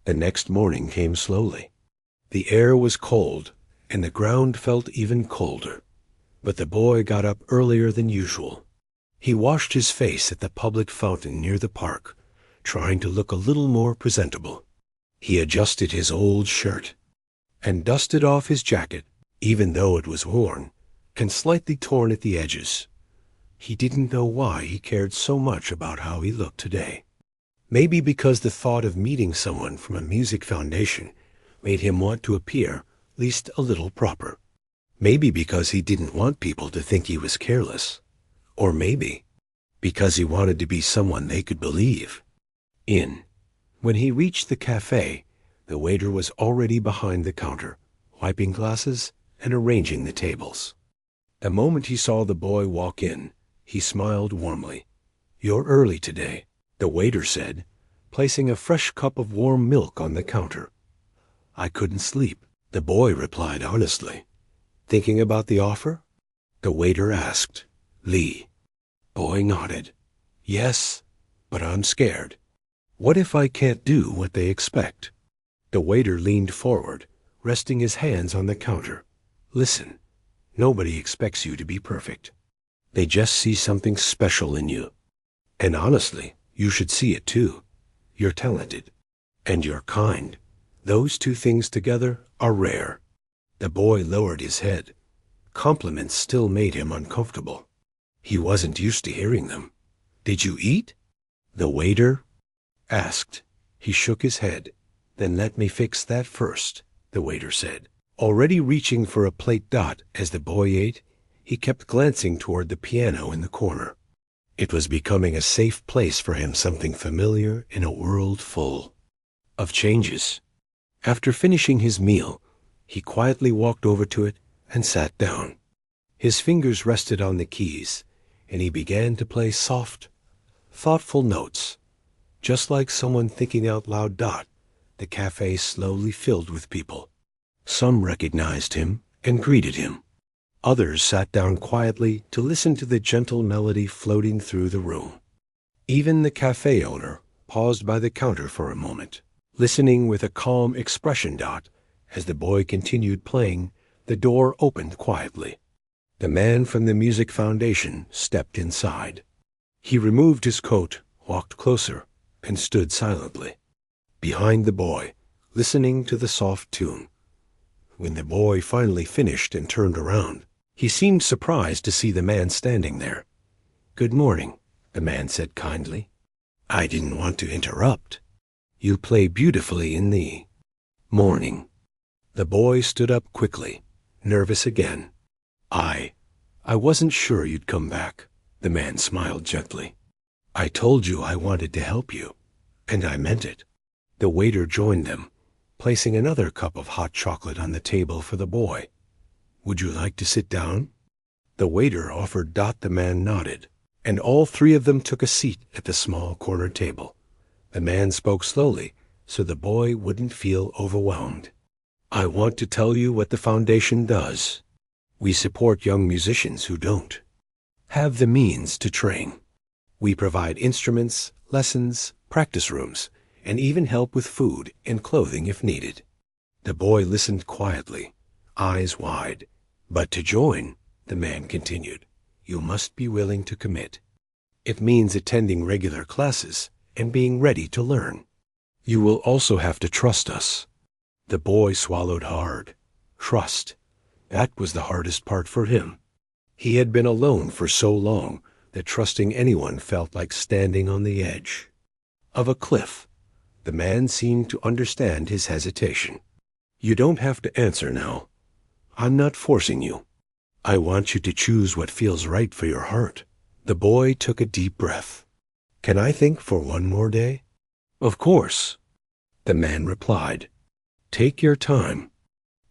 The next morning came slowly. The air was cold, and the ground felt even colder. But the boy got up earlier than usual. He washed his face at the public fountain near the park, trying to look a little more presentable. He adjusted his old shirt and dusted off his jacket, even though it was worn and slightly torn at the edges. He didn't know why he cared so much about how he looked today. Maybe because the thought of meeting someone from a music foundation made him want to appear at least a little proper. Maybe because he didn't want people to think he was careless. Or maybe because he wanted to be someone they could believe in. When he reached the cafe, the waiter was already behind the counter, wiping glasses and arranging the tables. The moment he saw the boy walk in, he smiled warmly. "You're early today," the waiter said, placing a fresh cup of warm milk on the counter. "I couldn't sleep," the boy replied honestly. "Thinking about the offer?" the waiter asked. "Lee." Boy nodded. "Yes, but I'm scared. What if I can't do what they expect?" The waiter leaned forward, resting his hands on the counter. "Listen, nobody expects you to be perfect. They just see something special in you. And honestly, you should see it too. You're talented. And you're kind. Those two things together are rare." The boy lowered his head. Compliments still made him uncomfortable. He wasn't used to hearing them. "Did you eat?" the waiter asked. He shook his head. "Then let me fix that first," the waiter said. Already reaching for a plate. As the boy ate, he kept glancing toward the piano in the corner. It was becoming a safe place for him, something familiar in a world full of changes. After finishing his meal, he quietly walked over to it and sat down. His fingers rested on the keys, and he began to play soft, thoughtful notes. Just like someone thinking out loud. The cafe slowly filled with people. Some recognized him and greeted him. Others sat down quietly to listen to the gentle melody floating through the room. Even the cafe owner paused by the counter for a moment, listening with a calm expression. As the boy continued playing, the door opened quietly. The man from the music foundation stepped inside. He removed his coat, walked closer, and stood silently behind the boy, listening to the soft tune. When the boy finally finished and turned around, he seemed surprised to see the man standing there. "Good morning," the man said kindly. "I didn't want to interrupt. You play beautifully in the morning." The boy stood up quickly, nervous again. I wasn't sure you'd come back," the man smiled gently. "I told you I wanted to help you, and I meant it." The waiter joined them, placing another cup of hot chocolate on the table for the boy. "Would you like to sit down?" The waiter offered. The man nodded, and all three of them took a seat at the small corner table. The man spoke slowly, so the boy wouldn't feel overwhelmed. "I want to tell you what the foundation does. We support young musicians who don't have the means to train. We provide instruments, lessons, practice rooms, and even help with food and clothing if needed." The boy listened quietly, eyes wide. "But to join," the man continued, "you must be willing to commit. It means attending regular classes and being ready to learn. You will also have to trust us." The boy swallowed hard. Trust. That was the hardest part for him. He had been alone for so long that trusting anyone felt like standing on the edge of a cliff. The man seemed to understand his hesitation. "You don't have to answer now. I'm not forcing you. I want you to choose what feels right for your heart." The boy took a deep breath. "Can I think for one more day?" "Of course," the man replied. "Take your time."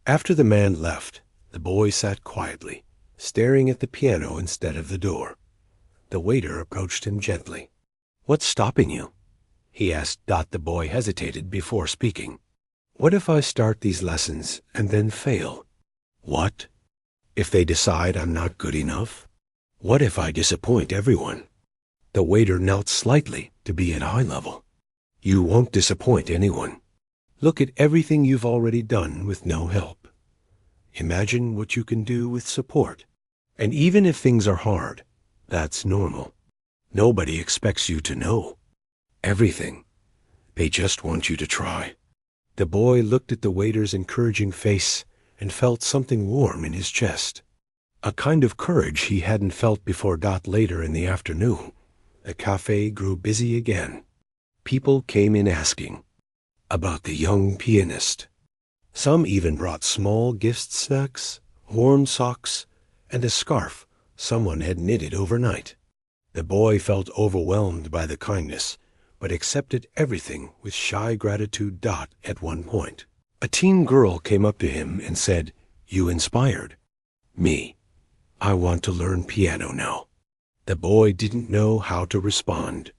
After the man left, the boy sat quietly, staring at the piano instead of the door. The waiter approached him gently. "What's stopping you?" he asked. The boy hesitated before speaking. "What if I start these lessons and then fail?" "What? If they decide I'm not good enough? What if I disappoint everyone?" The waiter knelt slightly to be at eye level. "You won't disappoint anyone. Look at everything you've already done with no help. Imagine what you can do with support. And even if things are hard, that's normal. Nobody expects you to know everything. They just want you to try. The boy looked at the waiter's encouraging face and felt something warm in his chest. A kind of courage he hadn't felt before. Later in the afternoon, the cafe grew busy again. People came in asking about the young pianist. Some even brought small gift sacks, warm socks, and a scarf someone had knitted overnight. The boy felt overwhelmed by the kindness, but accepted everything with shy gratitude. At one point, a teen girl came up to him and said, "You inspired me. I want to learn piano now." The boy didn't know how to respond.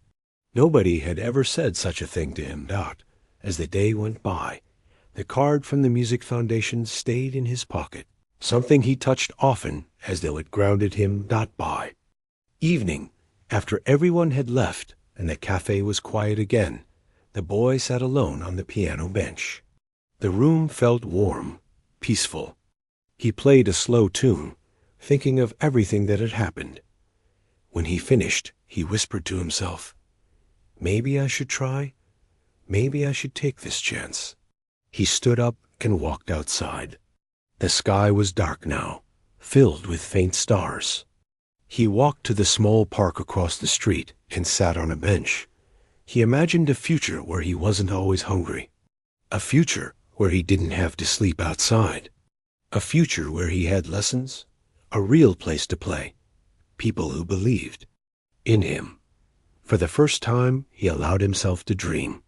Nobody had ever said such a thing to him. As the day went by, the card from the Music Foundation stayed in his pocket, something he touched often as though it grounded him. By evening, after everyone had left and the cafe was quiet again, the boy sat alone on the piano bench. The room felt warm, peaceful. He played a slow tune, thinking of everything that had happened. When he finished, he whispered to himself, "Maybe I should try. Maybe I should take this chance." He stood up and walked outside. The sky was dark now, filled with faint stars. He walked to the small park across the street and sat on a bench. He imagined a future where he wasn't always hungry. A future where he didn't have to sleep outside. A future where he had lessons, a real place to play, people who believed in him. For the first time, he allowed himself to dream.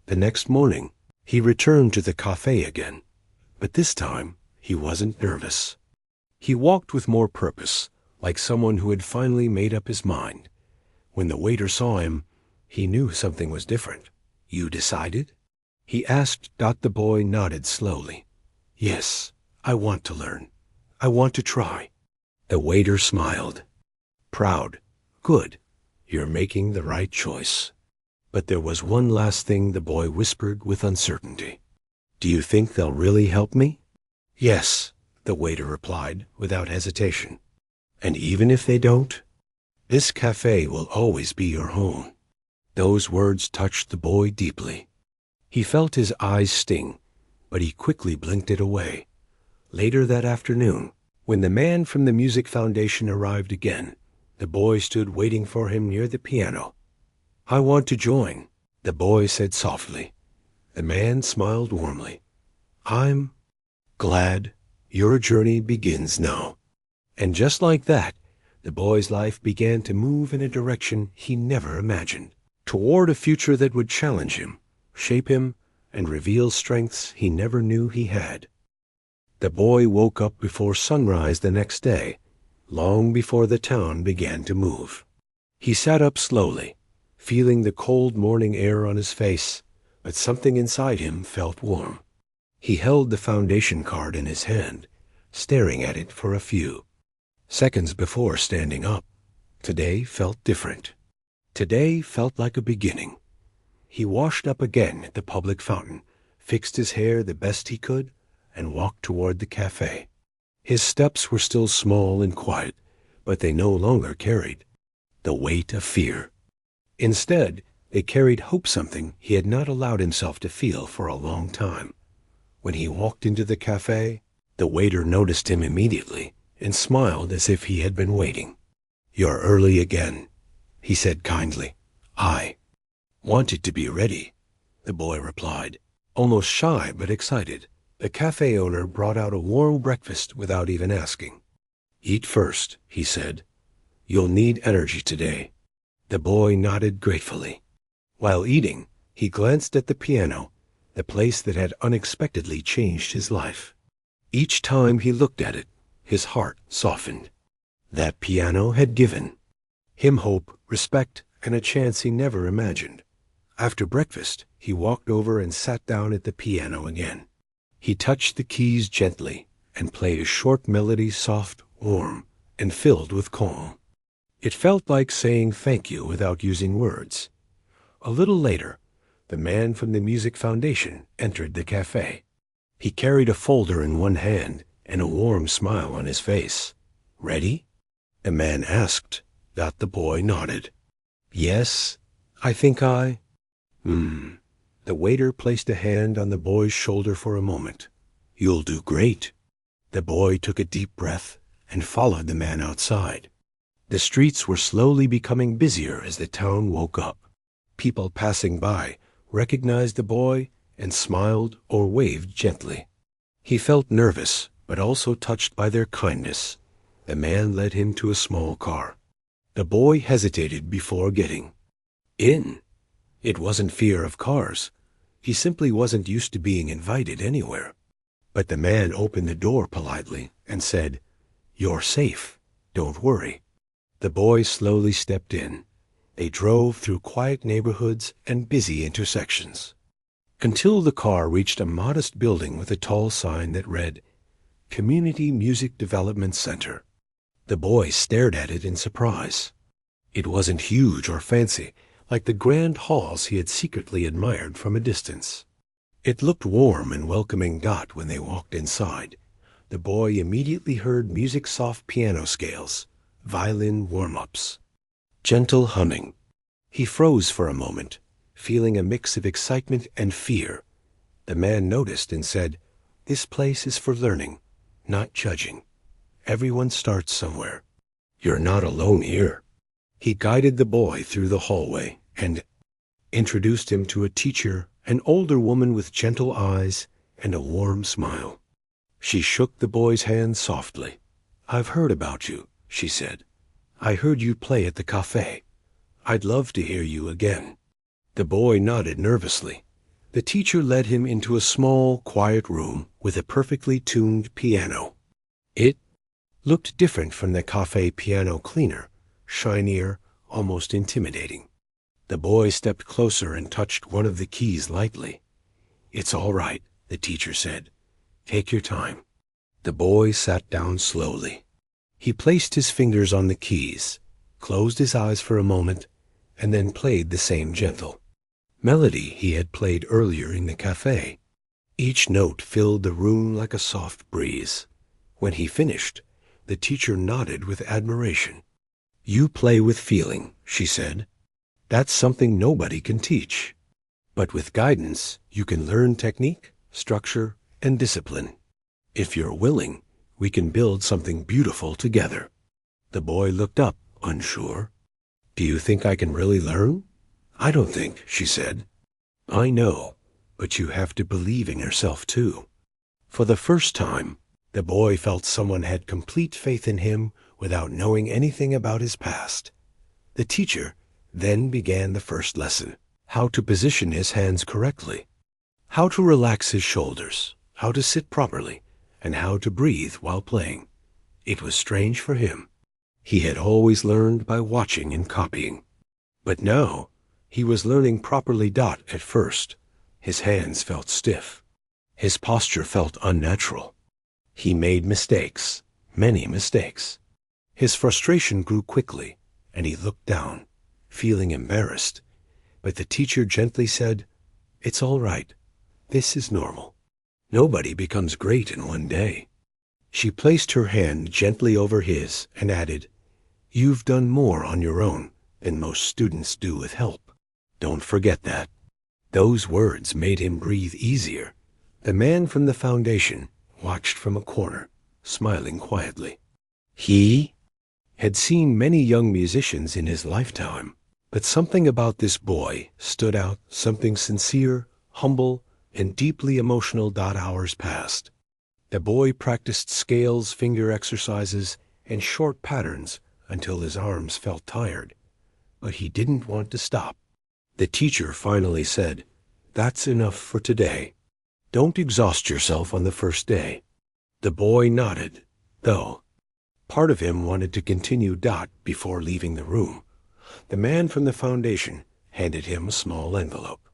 The next morning, he returned to the cafe again, but this time he wasn't nervous. He walked with more purpose, like someone who had finally made up his mind. When the waiter saw him, he knew something was different. "You decided?" he asked. The boy nodded slowly. "Yes, I want to learn. I want to try." The waiter smiled. "Proud. Good. You're making the right choice." But there was one last thing, the boy whispered with uncertainty. "Do you think they'll really help me?" "Yes," the waiter replied without hesitation. "And even if they don't, this cafe will always be your home." Those words touched the boy deeply. He felt his eyes sting, but he quickly blinked it away. Later that afternoon, when the man from the Music Foundation arrived again, the boy stood waiting for him near the piano. "I want to join," the boy said softly. The man smiled warmly. "I'm glad. Your journey begins now." And just like that, the boy's life began to move in a direction he never imagined, toward a future that would challenge him, shape him, and reveal strengths he never knew he had. The boy woke up before sunrise the next day, long before the town began to move. He sat up slowly, feeling the cold morning air on his face, but something inside him felt warm. He held the foundation card in his hand, staring at it for a few seconds before standing up. Today felt different. Today felt like a beginning. He washed up again at the public fountain, fixed his hair the best he could, and walked toward the cafe. His steps were still small and quiet, but they no longer carried the weight of fear. Instead, they carried hope, something he had not allowed himself to feel for a long time. When he walked into the cafe, the waiter noticed him immediately and smiled as if he had been waiting. "You're early again," he said kindly. "I wanted to be ready," the boy replied, almost shy but excited. The cafe owner brought out a warm breakfast without even asking. "Eat first," he said. "You'll need energy today." The boy nodded gratefully. While eating, he glanced at the piano, the place that had unexpectedly changed his life. Each time he looked at it, his heart softened. That piano had given him hope, respect, and a chance he never imagined. After breakfast, he walked over and sat down at the piano again. He touched the keys gently and played a short melody, soft, warm, and filled with calm. It felt like saying thank you without using words. A little later, the man from the Music Foundation entered the cafe. He carried a folder in one hand and a warm smile on his face. "Ready?" the man asked. The boy nodded. "Yes, I think I The waiter placed a hand on the boy's shoulder for a moment. "You'll do great." The boy took a deep breath and followed the man outside. The streets were slowly becoming busier as the town woke up. People passing by recognized the boy and smiled or waved gently. He felt nervous, but also touched by their kindness. The man led him to a small car. The boy hesitated before getting in. It wasn't fear of cars. He simply wasn't used to being invited anywhere. But the man opened the door politely and said, "You're safe. Don't worry." The boy slowly stepped in. They drove through quiet neighborhoods and busy intersections, until the car reached a modest building with a tall sign that read, "Community Music Development Center." The boy stared at it in surprise. It wasn't huge or fancy, like the grand halls he had secretly admired from a distance. It looked warm and welcoming. When they walked inside, the boy immediately heard music-soft piano scales, violin warm-ups, gentle humming. He froze for a moment, feeling a mix of excitement and fear. The man noticed and said, "This place is for learning, not judging. Everyone starts somewhere. You're not alone here." He guided the boy through the hallway and introduced him to a teacher, an older woman with gentle eyes and a warm smile. She shook the boy's hand softly. "I've heard about you," she said. "I heard you play at the cafe. I'd love to hear you again." The boy nodded nervously. The teacher led him into a small, quiet room with a perfectly tuned piano. It looked different from the cafe piano, cleaner, shinier, almost intimidating. The boy stepped closer and touched one of the keys lightly. "It's all right," the teacher said. "Take your time." The boy sat down slowly. He placed his fingers on the keys, closed his eyes for a moment, and then played the same gentle melody he had played earlier in the cafe. Each note filled the room like a soft breeze. When he finished, the teacher nodded with admiration. "You play with feeling," she said. "That's something nobody can teach. But with guidance, you can learn technique, structure, and discipline. If you're willing, we can build something beautiful together." The boy looked up, unsure. "Do you think I can really learn?" "I don't think," she said. "I know, but you have to believe in yourself too." For the first time, the boy felt someone had complete faith in him without knowing anything about his past. The teacher then began the first lesson: how to position his hands correctly, how to relax his shoulders, how to sit properly, and how to breathe while playing. It was strange for him. He had always learned by watching and copying. But now, he was learning properly. At first, his hands felt stiff. His posture felt unnatural. He made mistakes, many mistakes. His frustration grew quickly, and he looked down, feeling embarrassed. But the teacher gently said, "It's all right. This is normal. Nobody becomes great in one day." She placed her hand gently over his and added, "You've done more on your own than most students do with help. Don't forget that." Those words made him breathe easier. The man from the foundation watched from a corner, smiling quietly. He had seen many young musicians in his lifetime, but something about this boy stood out, something sincere, humble, and deeply emotional. Hours passed. The boy practiced scales, finger exercises, and short patterns until his arms felt tired. But he didn't want to stop. The teacher finally said, "That's enough for today. Don't exhaust yourself on the first day." The boy nodded, though part of him wanted to continue. Before leaving the room, the man from the foundation handed him a small envelope.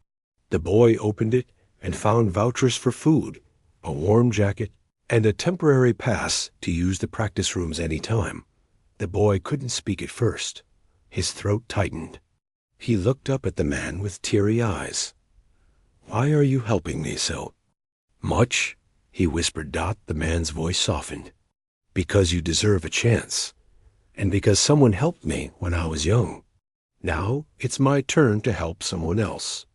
The boy opened it and found vouchers for food, a warm jacket, and a temporary pass to use the practice rooms any time. The boy couldn't speak at first. His throat tightened. He looked up at the man with teary eyes. "Why are you helping me so much?" he whispered. The man's voice softened. "Because you deserve a chance, and because someone helped me when I was young. Now it's my turn to help someone else."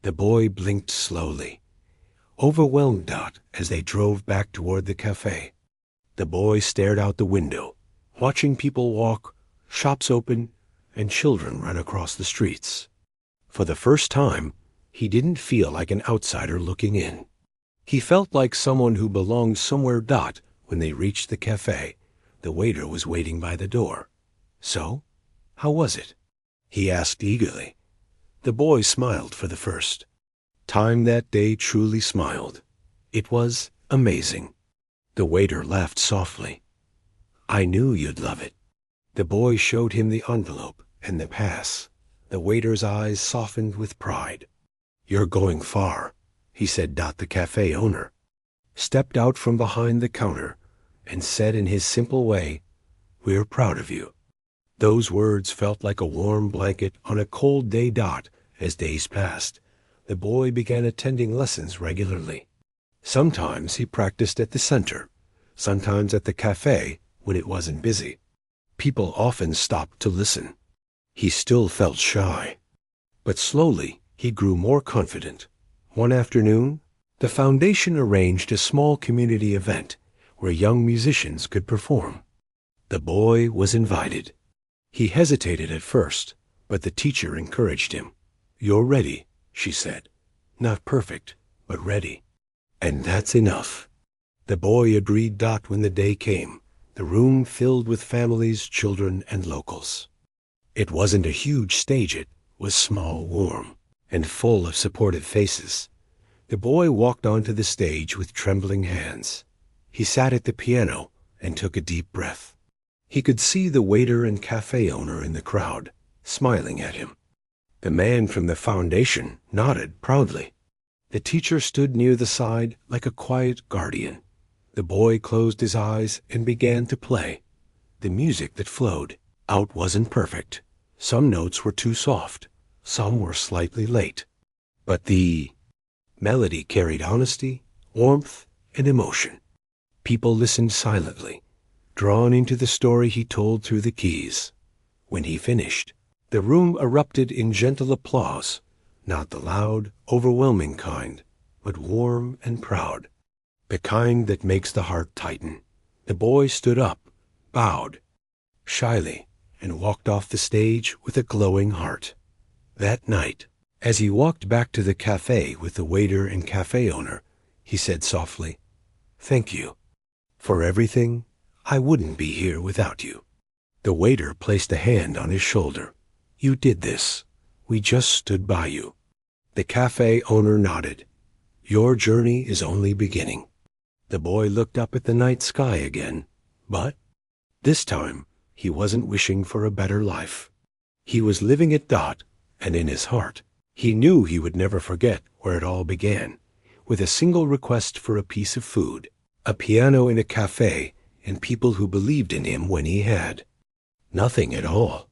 The boy blinked slowly, overwhelmed Dot as they drove back toward the cafe. The boy stared out the window, watching people walk, shops open, and children run across the streets. For the first time, he didn't feel like an outsider looking in. He felt like someone who belonged somewhere. Dot, when they reached the cafe, the waiter was waiting by the door. "So, how was it?" he asked eagerly. The boy smiled for the first time that day, truly smiled. It was amazing. The waiter laughed softly. "I knew you'd love it." The boy showed him the envelope and the pass. The waiter's eyes softened with pride. "You're going far," he said. The cafe owner stepped out from behind the counter and said in his simple way, "We're proud of you." Those words felt like a warm blanket on a cold day. As days passed, the boy began attending lessons regularly. Sometimes he practiced at the center, sometimes at the cafe when it wasn't busy. People often stopped to listen. He still felt shy, but slowly he grew more confident. One afternoon, the foundation arranged a small community event where young musicians could perform. The boy was invited. He hesitated at first, but the teacher encouraged him. "You're ready," she said. "Not perfect, but ready. And that's enough." The boy agreed. When the day came, the room filled with families, children, and locals. It wasn't a huge stage. It was small, warm, and full of supportive faces. The boy walked onto the stage with trembling hands. He sat at the piano and took a deep breath. He could see the waiter and cafe owner in the crowd, smiling at him. The man from the foundation nodded proudly. The teacher stood near the side like a quiet guardian. The boy closed his eyes and began to play. The music that flowed out wasn't perfect. Some notes were too soft, some were slightly late. But the melody carried honesty, warmth, and emotion. People listened silently, drawn into the story he told through the keys. When he finished, the room erupted in gentle applause, not the loud, overwhelming kind, but warm and proud, the kind that makes the heart tighten. The boy stood up, bowed shyly, and walked off the stage with a glowing heart. That night, as he walked back to the cafe with the waiter and cafe owner, he said softly, "Thank you for everything. I wouldn't be here without you." The waiter placed a hand on his shoulder. "You did this. We just stood by you." The cafe owner nodded. "Your journey is only beginning." The boy looked up at the night sky again, but this time he wasn't wishing for a better life. He was living it. And in his heart, he knew he would never forget where it all began, with a single request for a piece of food, a piano in a cafe, and people who believed in him when he had nothing at all.